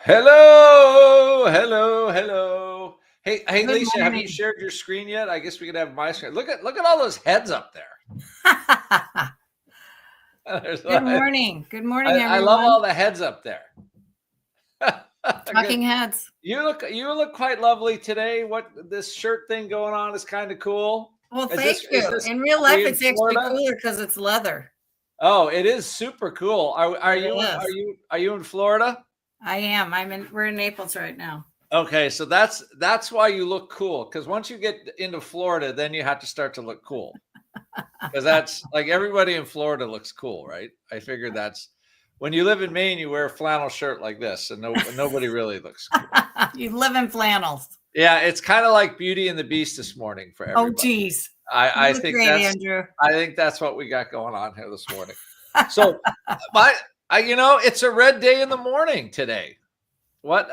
Hello, hello, hello. Hey, Good Lisa, have you morning. shared your screen yet? I guess we could have my screen. Look at all those heads up there. There's, Good I, morning. Good morning, I love all everyone. the heads up there. Good. Talking heads. You look quite lovely today. What this shirt thing going on is kind of cool. Well, Is thank this is you. this In real are life, you in it's actually Florida? cooler because it's leather. Oh, it is super cool. Are It you in are is. you are you in Florida? I am. We're in Naples right now. Okay, so that's why you look cool. Because once you get into Florida, then you have to start to look cool. Because that's like everybody in Florida looks cool, right? I figured that's when you live in Maine, you wear a flannel shirt like this, and nobody really looks cool. You live in flannels. Yeah, it's kind of like Beauty and the Beast this morning for Oh, everybody. geez. You I look think great, that's Andrew. I think that's what we got going on here this morning. So, my it's a red day in the morning today. What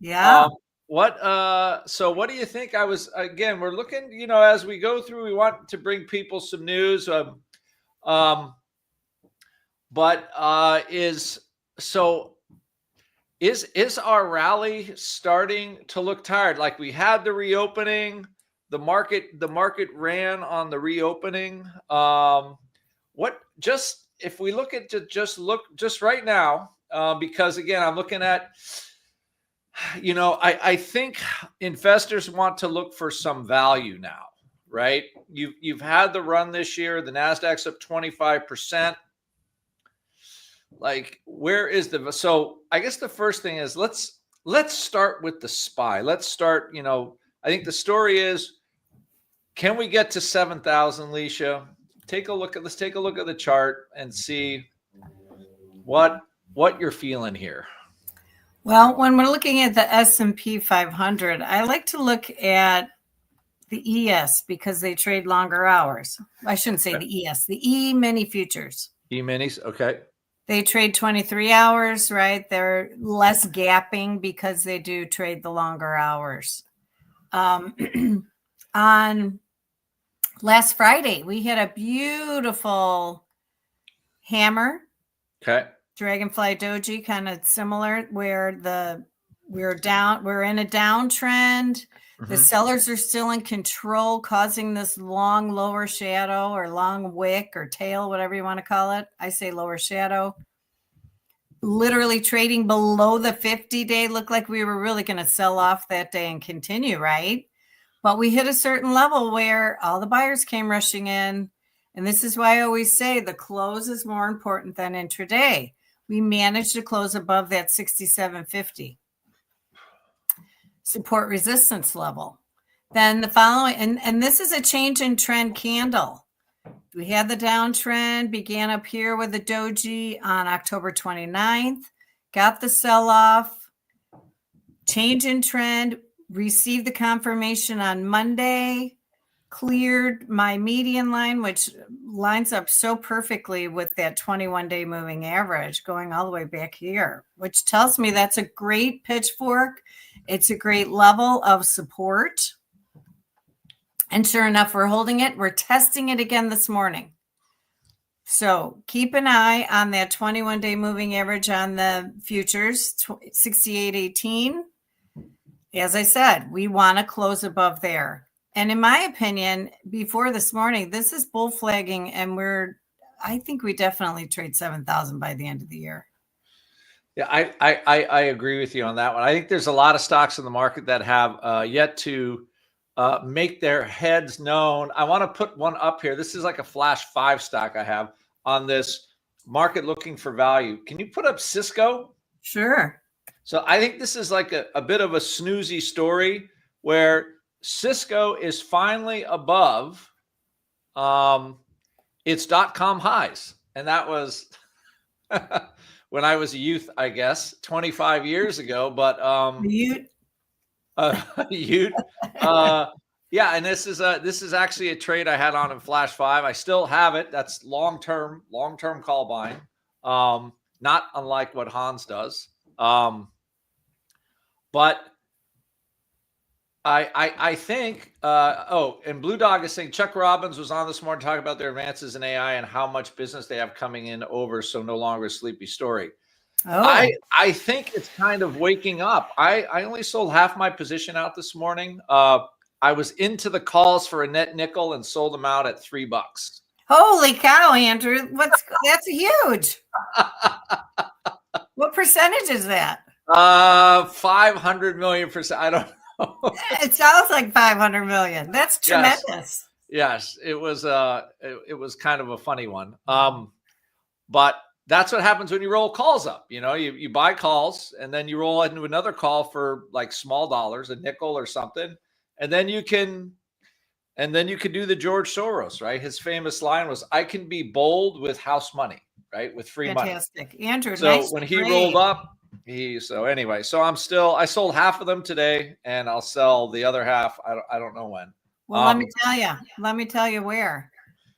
Yeah. Um, so what do you think? We're looking, as we go through, we want to bring people some news. Um, but so is our rally starting to look tired? Like we had the reopening, the market ran on the reopening. What just if we look at just right now, because again, I'm looking at I think investors want to look for some value now, right? You've had the run this year. The Nasdaq's up 25%. Like, where is the so? I guess the first thing is let's start with the SPY. Let's start. I think the story is, can we get to 7,000, Leisha? Let's take a look at the chart and see what you're feeling here. Well, when we're looking at the S&P 500, I like to look at the ES because they trade longer hours. I shouldn't say the ES, the E-mini futures. E-minis, okay. They trade 23 hours, right? They're less gapping because they do trade the longer hours. On last Friday, we had a beautiful hammer. Okay. Dragonfly doji, kind of similar, where we're in a downtrend. The sellers are still in control, causing this long lower shadow or long wick or tail, whatever you want to call it. I say lower shadow. Literally trading below the 50-day. Looked like we were really going to sell off that day and continue, right? But we hit a certain level where all the buyers came rushing in. And this is why I always say the close is more important than intraday. We managed to close above that 67.50 support resistance level. Then the following, and this is a change in trend candle. We had the downtrend, began up here with the doji on October 29th, got the sell-off, change in trend, received the confirmation on Monday, cleared my median line, which lines up so perfectly with that 21-day moving average going all the way back here, which tells me that's a great pitchfork. It's a great level of support. And sure enough, we're holding it. We're testing it again this morning. So keep an eye on that 21-day moving average on the futures, 68.18. As I said, we want to close above there. And in my opinion, before this morning, this is bull flagging, and I think we definitely trade 7,000 by the end of the year. Yeah, I agree with you on that one. I think there's a lot of stocks in the market that have yet to make their heads known. I want to put one up here. This is like a flash 5 stock I have on this market looking for value. Can you put up Cisco? Sure. So I think this is like a bit of a snoozy story where Cisco is finally above its .com highs. And that was when I was a youth, I guess, 25 years ago. But yeah, and this is actually a trade I had on in Flash 5. I still have it. That's long-term call buying. Not unlike what Hans does. But I think, and Blue Dog is saying Chuck Robbins was on this morning talking about their advances in AI and how much business they have coming in over, so no longer a sleepy story. Oh, I think it's kind of waking up. I only sold half my position out this morning. I was into the calls for a net nickel and sold them out at $3. holy cow, Andrew. That's huge. What percentage is that? 500 million%. I don't know. It sounds like 500 million. That's Yes. tremendous. Yes, it was kind of a funny one. But that's what happens when you roll calls up. You buy calls and then you roll into another call for like small dollars, a nickel or something, and then you can do the George Soros, right? His famous line was, "I can be bold with house money, right? With free money." Fantastic. Andrew, So nice when he trade. rolled up, so I sold half of them today, and I'll sell the other half. I don't know when. Well, let me tell you where.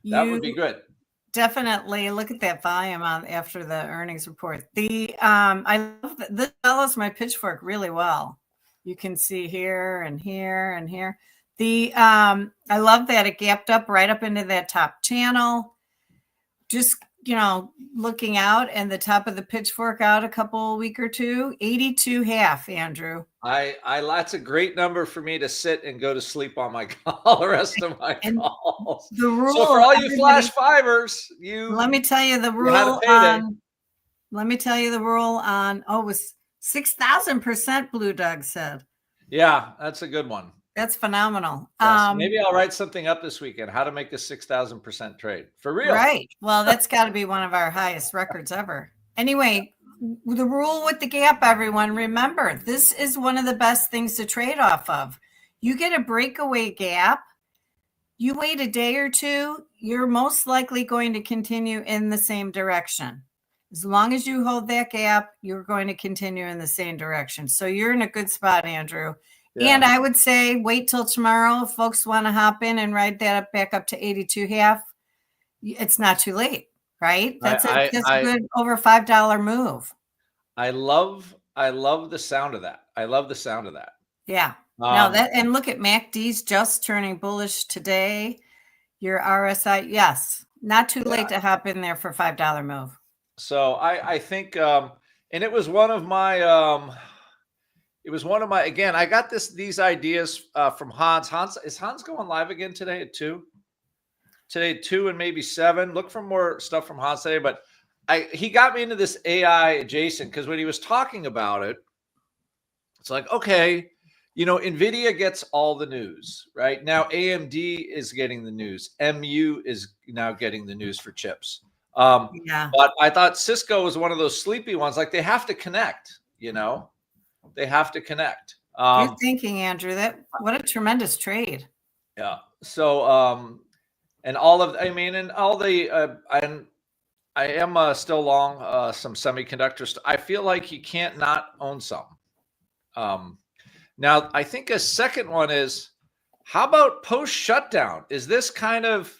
That would be good. Definitely look at that volume on after the earnings report. I love this follows my pitchfork really well. You can see here and here and here. I love that it gapped up right up into that top channel. Just looking out and the top of the pitchfork out a week or two. 82.5, Andrew. That's a great number for me to sit and go to sleep on my call, the rest of my calls. The rule, so for all you flash fivers, let me tell you the rule on. Let me tell you the rule on. Oh, it was 6,000%. Blue Doug said. Yeah, that's a good one. That's phenomenal. Yes, maybe I'll write something up this weekend. How to make a 6,000% trade for real? Right. Well, that's got to be one of our highest records ever. Anyway, the rule with the gap, everyone, remember, this is one of the best things to trade off of. You get a breakaway gap, you wait a day or two, you're most likely going to continue in the same direction. As long as you hold that gap, you're going to continue in the same direction. So you're in a good spot, Andrew. Yeah. And I would say wait till tomorrow. If folks want to hop in and ride that back up to 82.5, it's not too late. Right? That's a good over $5 move. I love the sound of that. I love the sound of that. Yeah. And look at MACD's just turning bullish today. Your RSI, yes, not too late to hop in there for $5 move. So I think, and it was one of my, again, I got these ideas from Hans. Is Hans going live again today at 2? Today at 2 and maybe 7. Look for more stuff from Hans today. But he got me into this AI adjacent, because when he was talking about it, it's like, okay, NVIDIA gets all the news, right? Now AMD is getting the news. MU is now getting the news for chips. But I thought Cisco was one of those sleepy ones. Like, they have to connect, They have to connect. Good thinking, Andrew. What a tremendous trade. Yeah. So, and all of, and all the, I am still long some semiconductors. I feel like you can't not own some. Now, I think a second one is, how about post shutdown? Is this kind of,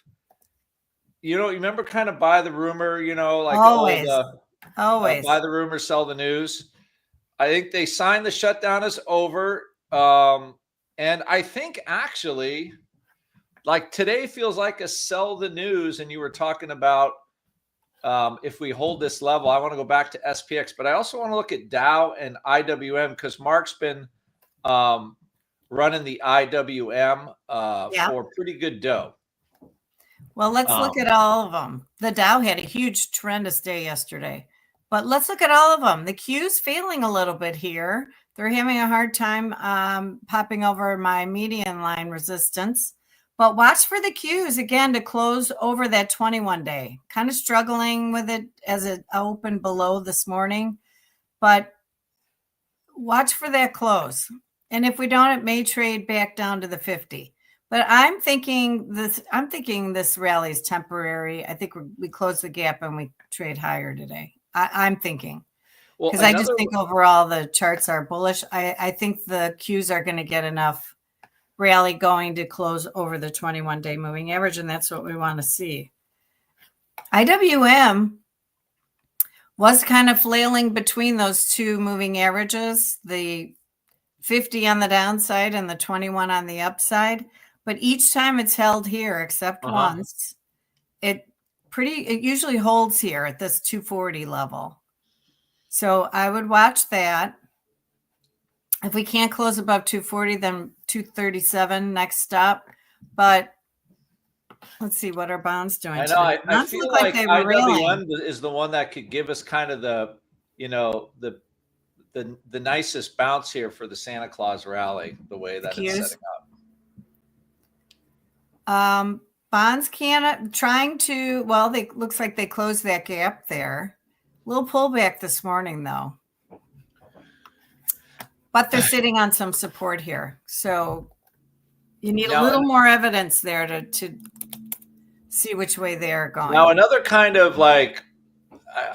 you remember kind of buy the rumor, like always buy the rumor, sell the news. I think they signed the shutdown is over. And I think actually, like, today feels like a sell the news. And you were talking about if we hold this level, I want to go back to SPX, but I also want to look at Dow and IWM, because Mark's been running the IWM for pretty good dough. Well, let's look at all of them. The Dow had a huge tremendous day yesterday, but let's look at all of them. The Q's failing a little bit here. They're having a hard time popping over my median line resistance, but watch for the Q's again to close over that 21 day. Kind of struggling with it as it opened below this morning, but watch for that close. And if we don't, it may trade back down to the 50. But I'm thinking this rally is temporary. I think we close the gap and we trade higher today. I'm thinking, because I just think overall the charts are bullish. I think the Qs are going to get enough rally going to close over the 21-day moving average, and that's what we want to see. IWM was kind of flailing between those two moving averages, the 50 on the downside and the 21 on the upside. But each time it's held here, except once, it usually holds here at this 240 level. So I would watch that. If we can't close above 240, then 237 next stop. But let's see what our bonds doing I know. today. I Bonds feel look like like they were railing. IWM is the one that could give us kind of the, the nicest bounce here for the Santa Claus rally, the way that it's Cues. setting up. Bonds can't trying to, well, they looks like they closed that gap there. Little pullback this morning though. But they're sitting on some support here. So you need a little more evidence there to see which way they're going. Now, another kind of like,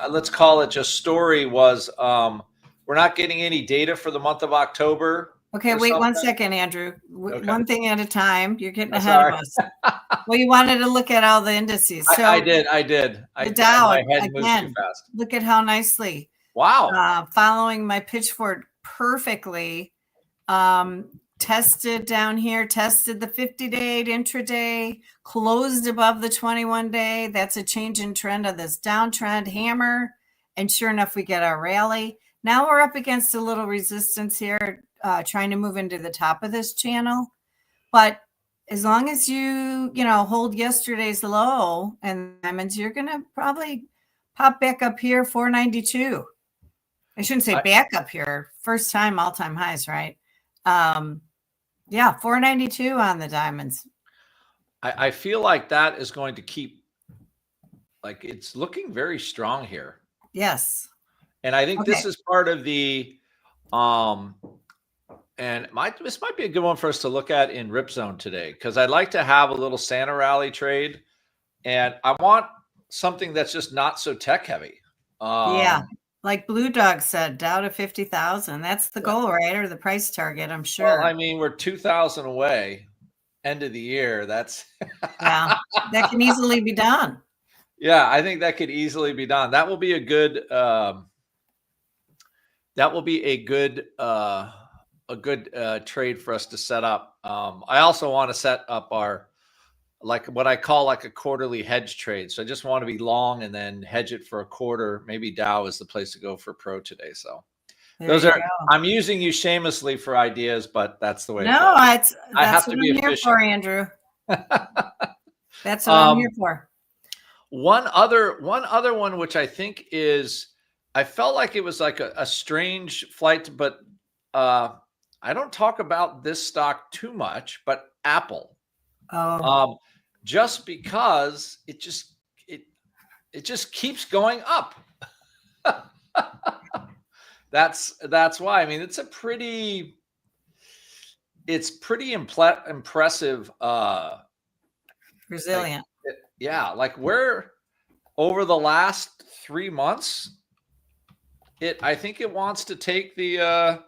let's call it just story was we're not getting any data for the month of October. Okay, wait 1 second, Andrew. Okay. One thing at a time. You're getting ahead of us. Well, you wanted to look at all the indices. So I did. The Dow, my head moves again, too fast. look at how nicely. Wow. Following my pitchfork perfectly. Tested down here, tested the 50-day intraday, closed above the 21-day. That's a change in trend of this downtrend hammer. And sure enough, we get our rally. Now we're up against a little resistance here, trying to move into the top of this channel. But as long as you hold yesterday's low and diamonds, you're going to probably pop back up here, 492. I shouldn't say back up here. First time all-time highs, right? Yeah, 492 on the diamonds. I feel like that is going to keep, like, it's looking very strong here. Yes. And I think this is part of the, and this might be a good one for us to look at in Rip Zone today, because I'd like to have a little Santa rally trade, and I want something that's just not so tech heavy. Yeah. Like Blue Dog said, Dow to 50,000. That's the goal, right? Or the price target, I'm sure. Well, I mean, we're 2,000 away, end of the year. That's yeah, that can easily be done. Yeah, I think that could easily be done. That will be a good. That will be a good trade for us to set up. I also want to set up our, like, what I call like a quarterly hedge trade. So I just want to be long and then hedge it for a quarter. Maybe Dow is the place to go for pro today. So I'm using you shamelessly for ideas, but that's the way. No, I have to be efficient. Here for, Andrew. That's what I'm here for. One other one, which I think is, I felt like it was like a strange flight, but I don't talk about this stock too much, but Apple. Just because it just keeps going up. That's why. I mean, it's pretty impressive. Resilient. Like we're over the last 3 months, I think it wants to take the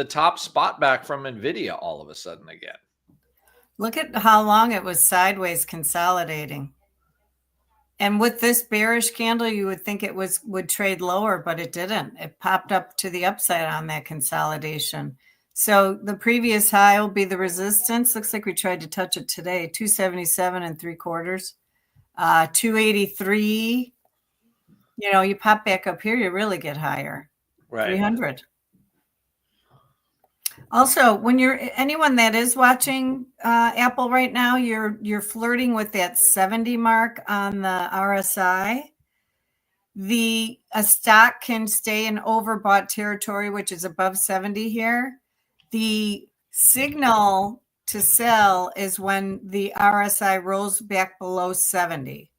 top spot back from NVIDIA all of a sudden again. Look at how long it was sideways consolidating. And with this bearish candle, you would think it would trade lower, but it didn't. It popped up to the upside on that consolidation. So the previous high will be the resistance. Looks like we tried to touch it today, 277 3/4, 283. You pop back up here, you really get higher. Right. 300. Also, when anyone that is watching Apple right now, you're flirting with that 70 mark on the RSI. A stock can stay in overbought territory, which is above 70 here. The signal to sell is when the RSI rolls back below 70,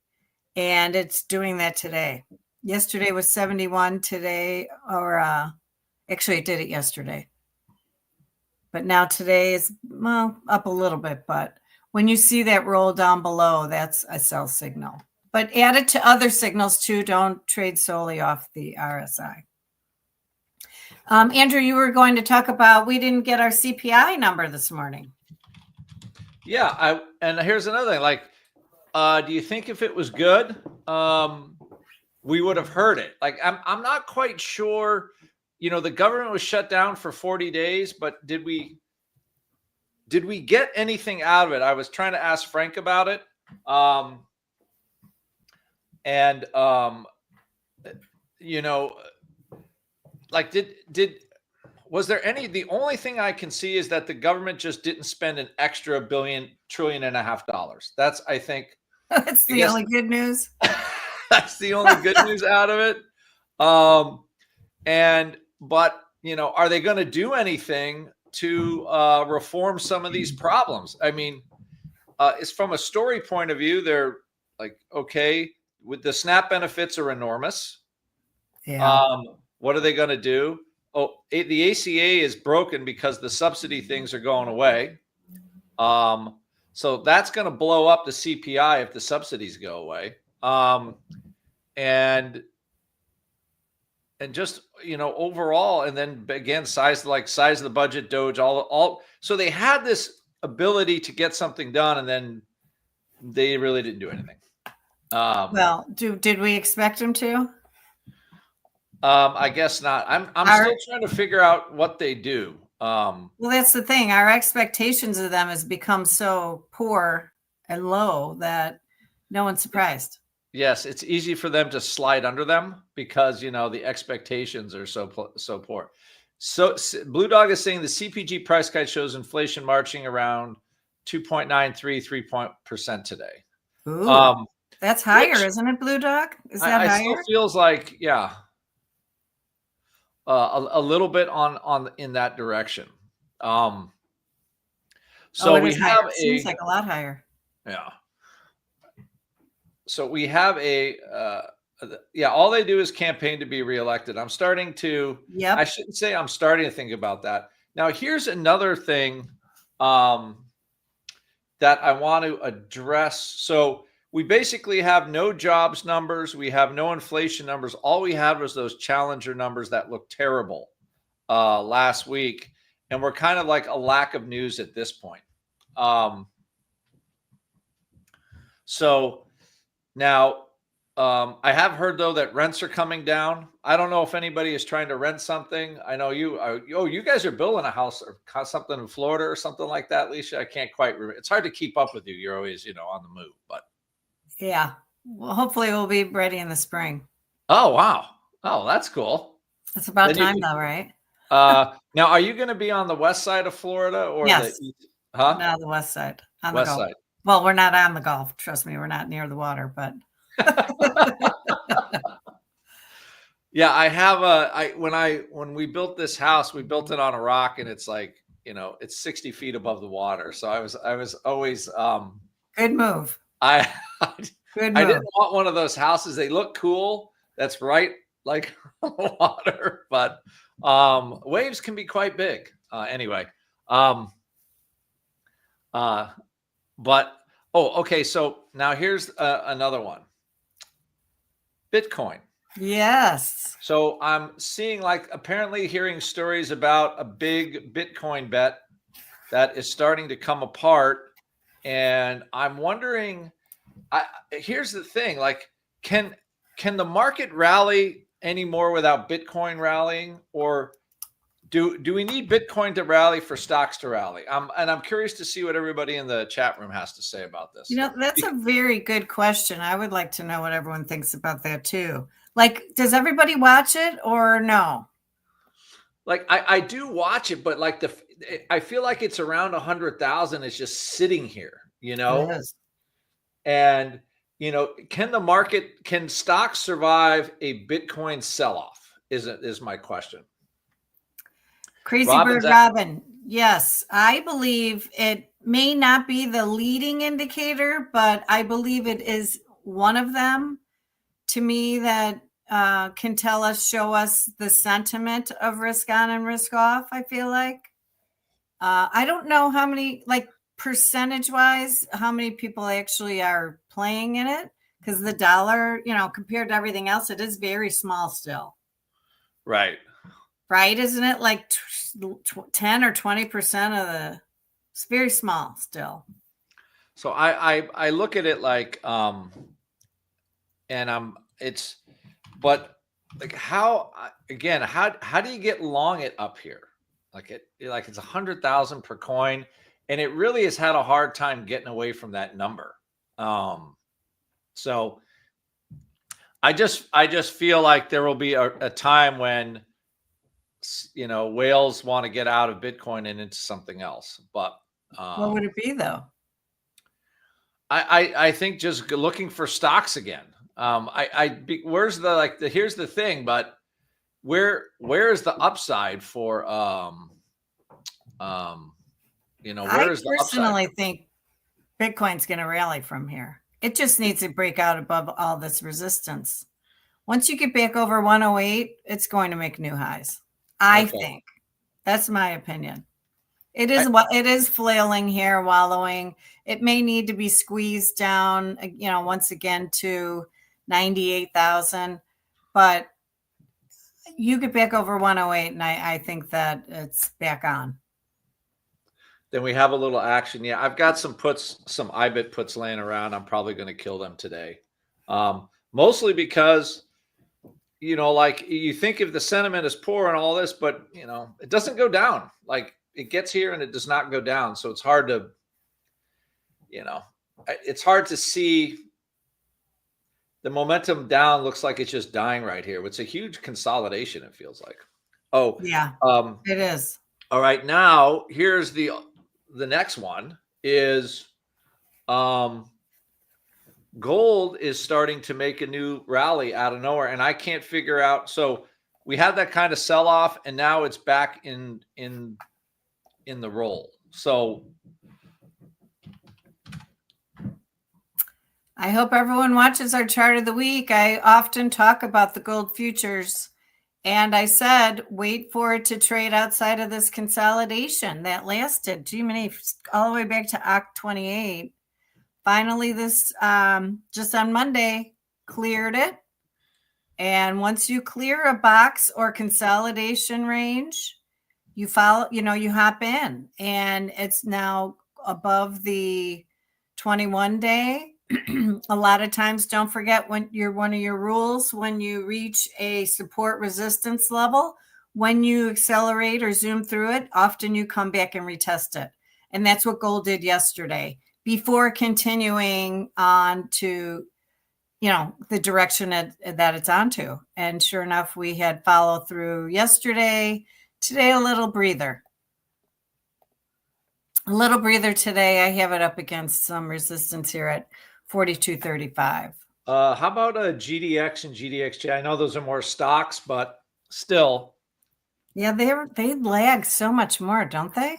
and it's doing that today. Yesterday was 71. Today, or actually, it did it yesterday. But now today is, up a little bit. But when you see that roll down below, that's a sell signal. But add it to other signals too. Don't trade solely off the RSI. Andrew, you were going to talk about, we didn't get our CPI number this morning. Yeah, and here's another thing. Like, do you think if it was good, we would have heard it? Like, I'm not quite sure. The government was shut down for 40 days, but did we get anything out of it? I was trying to ask Frank about it. like was there any, the only thing I can see is that the government just didn't spend an extra $1.5 trillion. That's, I think, That's I the guess only good news. that's the only good news out of it. But are they going to do anything to reform some of these problems? I mean, it's from a story point of view, they're like, okay, with the SNAP benefits are enormous. Yeah. What are they going to do? Oh, the ACA is broken because the subsidy things are going away. So that's going to blow up the CPI if the subsidies go away. And just, overall, and then again, size of the budget, Doge, all. So they had this ability to get something done, and then they really didn't do anything. Well, did we expect them to? I guess not. I'm still trying to figure out what they do. Well, that's the thing. Our expectations of them has become so poor and low that no one's surprised. Yes, it's easy for them to slide under them because the expectations are so poor. So Blue Dog is saying the CPG price guide shows inflation marching around 2.93% today. Ooh, that's higher, isn't it, Blue Dog? Is that higher? It still feels like, yeah, a little bit on in that direction. So we have seems like a lot higher. Yeah. So we have all they do is campaign to be reelected. I shouldn't say I'm starting to think about that. Now, here's another thing that I want to address. So we basically have no jobs numbers. We have no inflation numbers. All we had was those challenger numbers that looked terrible last week. And we're kind of like a lack of news at this point. So now, I have heard, though, that rents are coming down. I don't know if anybody is trying to rent something. I know you guys are building a house or something in Florida or something like that, Alicia. I can't quite remember. It's hard to keep up with you. You're always, on the move, but. Yeah. Well, hopefully we'll be ready in the spring. Oh, wow. Oh, that's cool. It's about time though, right? Now, are you going to be on the west side of Florida or yes. the east? Huh? No, the west side. On west the Gulf. side. Well, we're not on the Gulf. Trust me, we're not near the water, but. Yeah, I have when we built this house, we built it on a rock, and it's like, it's 60 feet above the water. So I was always good move. I didn't want one of those houses. They look cool. That's right, like water, but waves can be quite big. Anyway, okay. So now here's another one. Bitcoin. Yes. So I'm seeing, apparently hearing stories about a big Bitcoin bet that is starting to come apart. And I'm wondering, here's the thing, can the market rally anymore without Bitcoin rallying, or do we need Bitcoin to rally for stocks to rally? I'm curious to see what everybody in the chat room has to say about this. That's a very good question. I would like to know what everyone thinks about that too. Does everybody watch it or no? I do watch it, but I feel like it's around 100,000. It's just sitting here, It is. and can stocks survive a Bitcoin sell-off? Is my question. Crazy Bird Robin. Yes, I believe it may not be the leading indicator, but I believe it is one of them to me that can show us the sentiment of risk on and risk off. I feel like I don't know how many, percentage wise, how many people actually are playing in it, because the dollar, compared to everything else, it is very small still. Right. Right. Isn't it 10 or 20% of it's very small still. So I look at it how do you get long it up here? It's 100,000 per coin, and it really has had a hard time getting away from that number. So I just feel like there will be a time when whales want to get out of Bitcoin and into something else. But What would it be though? I think just looking for stocks again. Where's here's the thing, but where is the upside for where is the I upside? personally think Bitcoin's going to rally from here. It just needs to break out above all this resistance. Once you get back over 108, it's going to make new highs. I think that's my opinion. It is flailing here, wallowing. It may need to be squeezed down, once again to 98,000, but you get back over 108 and I think that it's back on. Then we have a little action. Yeah, I've got some IBIT puts laying around. I'm probably going to kill them today. Mostly because, like you think if the sentiment is poor and all this, but it doesn't go down. Like it gets here and it does not go down. So it's hard to, it's hard to see the momentum down. Looks like it's just dying right here. It's a huge consolidation. It feels like. Oh yeah, it is. All right. Now here's the next one is, gold is starting to make a new rally out of nowhere. And I can't figure out. So we had that kind of sell off and now it's back in the roll. So I hope everyone watches our chart of the week. I often talk about the gold futures and I said, wait for it to trade outside of this consolidation that lasted all the way back to Oct 28. Finally, this just on Monday cleared it. And once you clear a box or consolidation range, you follow, you hop in and it's now above the 21-day. A lot of times, don't forget one of your rules when you reach a support resistance level, when you accelerate or zoom through it, often you come back and retest it. And that's what gold did yesterday before continuing on to, the direction that it's onto. And sure enough, we had follow through yesterday. Today, a little breather. A little breather today. I have it up against some resistance here at 42.35. How about a GDX and GDXJ? I know those are more stocks, but still. Yeah, they lag so much more, don't they?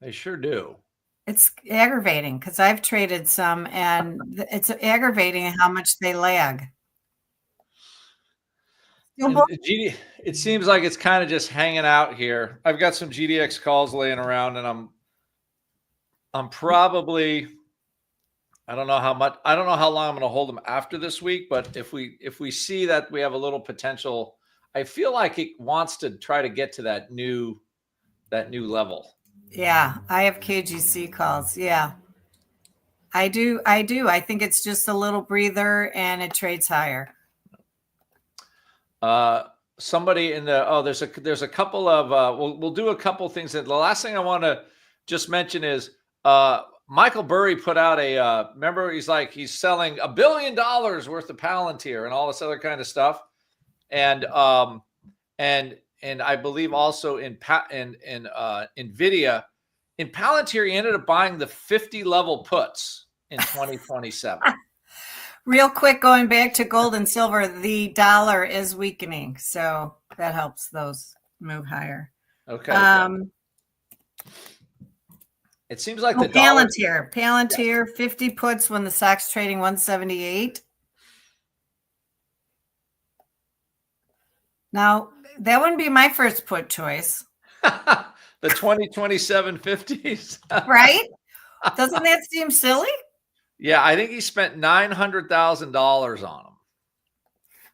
They sure do. It's aggravating because I've traded some and it's aggravating how much they lag. It seems like it's kind of just hanging out here. I've got some GDX calls laying around and I'm probably, I don't know how long I'm going to hold them after this week, but if we see that we have a little potential, I feel like it wants to try to get to that new level. Yeah, I have KGC calls. Yeah, I do. I think it's just a little breather and it trades higher. Somebody in the, there's a couple of, we'll do a couple things. The last thing I want to just mention is, Michael Burry put out remember he's selling $1 billion worth of Palantir and all this other kind of stuff. And I believe also in NVIDIA, in Palantir, he ended up buying the 50 level puts in 2027. Real quick, going back to gold and silver, the dollar is weakening. So that helps those move higher. Okay. It seems like the Palantir, 50 puts when the stock's trading 178. Now, that wouldn't be my first put choice. The 2027 50s. Right? Doesn't that seem silly? Yeah, I think he spent $900,000 on them.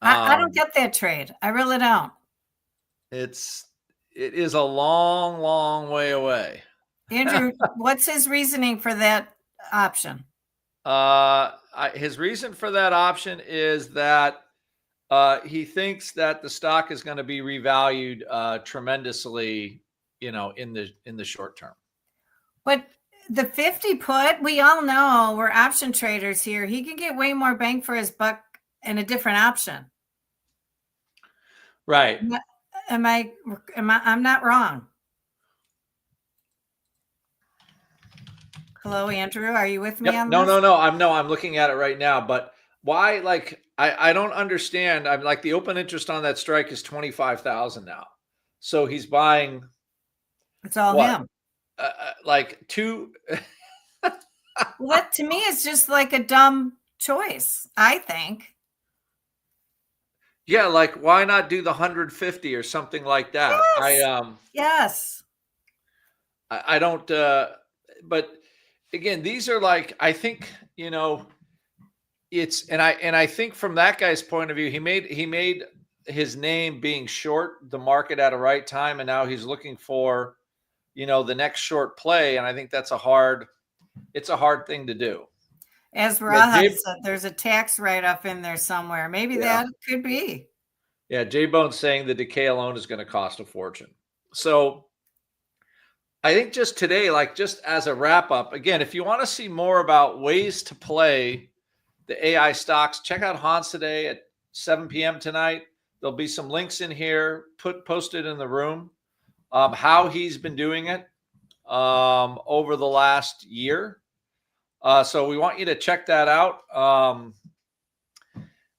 I don't get that trade. I really don't. It is a long, long way away. Andrew, what's his reasoning for that option? His reason for that option is that he thinks that the stock is going to be revalued tremendously, in the short term. But the 50 put, we all know we're option traders here. He can get way more bang for his buck in a different option. Right. I'm not wrong. Hello, Andrew. Are you with me Yep. on No, this? no, no. I'm looking at it right now. But why? Like, I don't understand. I'm like the open interest on that strike is 25,000 now. So he's buying It's all what? him. Like two. Well, that to me is just like a dumb choice, I think. Yeah, like why not do the 150 or something like that? Yes. I don't. But again, these are like I think it's and I think from that guy's point of view, he made his name being short the market at a right time, and now he's looking for the next short play, and I think that's a hard thing to do. As Yeah, Raha said, there's a tax write-off in there somewhere. Maybe Yeah. that could be. Yeah, J-Bone's saying the decay alone is going to cost a fortune. So I think just today, like just as a wrap up, again, if you want to see more about ways to play the AI stocks, check out Hans today at 7 p.m. tonight. There'll be some links in here, posted in the room, how he's been doing it over the last year. So we want you to check that out.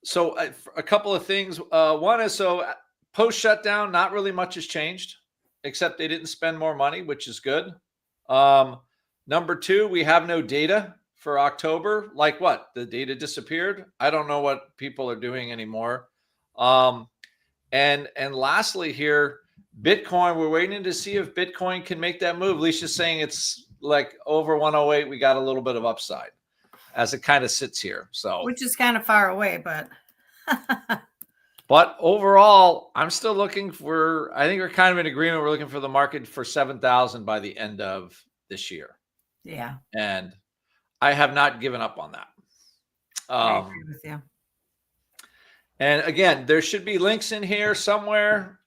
So a couple of things. One is post shutdown, not really much has changed, except they didn't spend more money, which is good. Number two, we have no data for October. Like what? The data disappeared. I don't know what people are doing anymore. And lastly here, Bitcoin, we're waiting to see if Bitcoin can make that move. Alicia's saying it's like over 108. We got a little bit of upside as it kind of sits here. So, which is kind of far away, but but overall, I'm still looking for, I think we're kind of in agreement. We're looking for the market for 7,000 by the end of this year. Yeah. And I have not given up on that. I agree with you. And again, there should be links in here somewhere.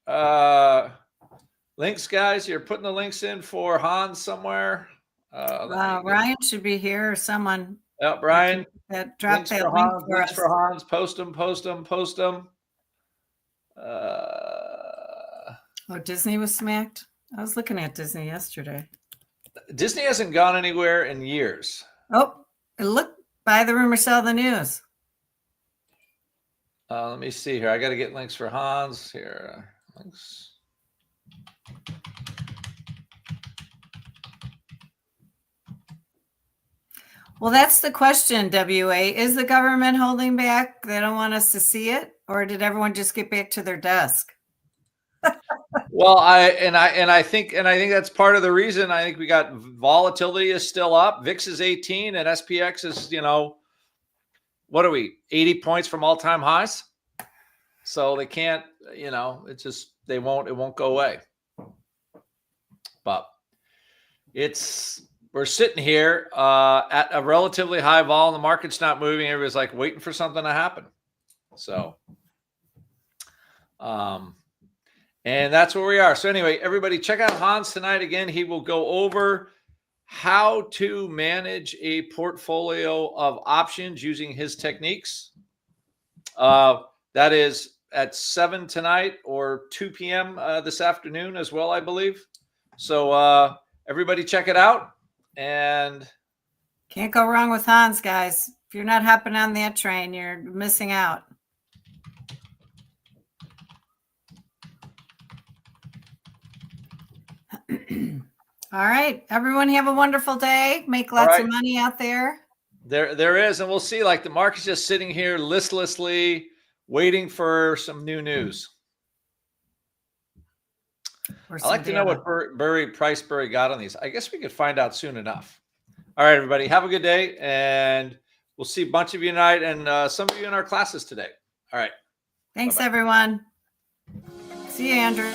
Links, guys, you're putting the links in for Hans somewhere. Ryan should be here, or someone. Yeah, Brian. That dropped that link Hans, for us. for Hans. Post them. Oh, Disney was smacked. I was looking at Disney yesterday. Disney hasn't gone anywhere in years. Oh, look, buy the rumor, sell the news. Let me see here. I got to get links for Hans here. Links. Well, that's the question, WA. Is the government holding back? They don't want us to see it? Or did everyone just get back to their desk? Well, I think that's part of the reason. I think we got volatility is still up. VIX is 18 and SPX is, what are we, 80 points from all-time highs? So they can't, it's just, it won't go away. But we're sitting here at a relatively high vol and the market's not moving. Everybody's like waiting for something to happen. So, and that's where we are. So anyway, everybody check out Hans tonight. Again, he will go over how to manage a portfolio of options using his techniques. That is at 7 tonight or 2 p.m. This afternoon as well, I believe. So everybody check it out. And can't go wrong with Hans, guys. If you're not hopping on that train, you're missing out. All right, everyone have a wonderful day. Make lots of money out there. There is, and we'll see. Like the market's just sitting here listlessly waiting for some new news. I'd like to know what Price Burry got on these. I guess we could find out soon enough. All right, everybody, have a good day, and we'll see a bunch of you tonight and some of you in our classes today. All right. Thanks, Bye-bye. everyone. See you, Andrew.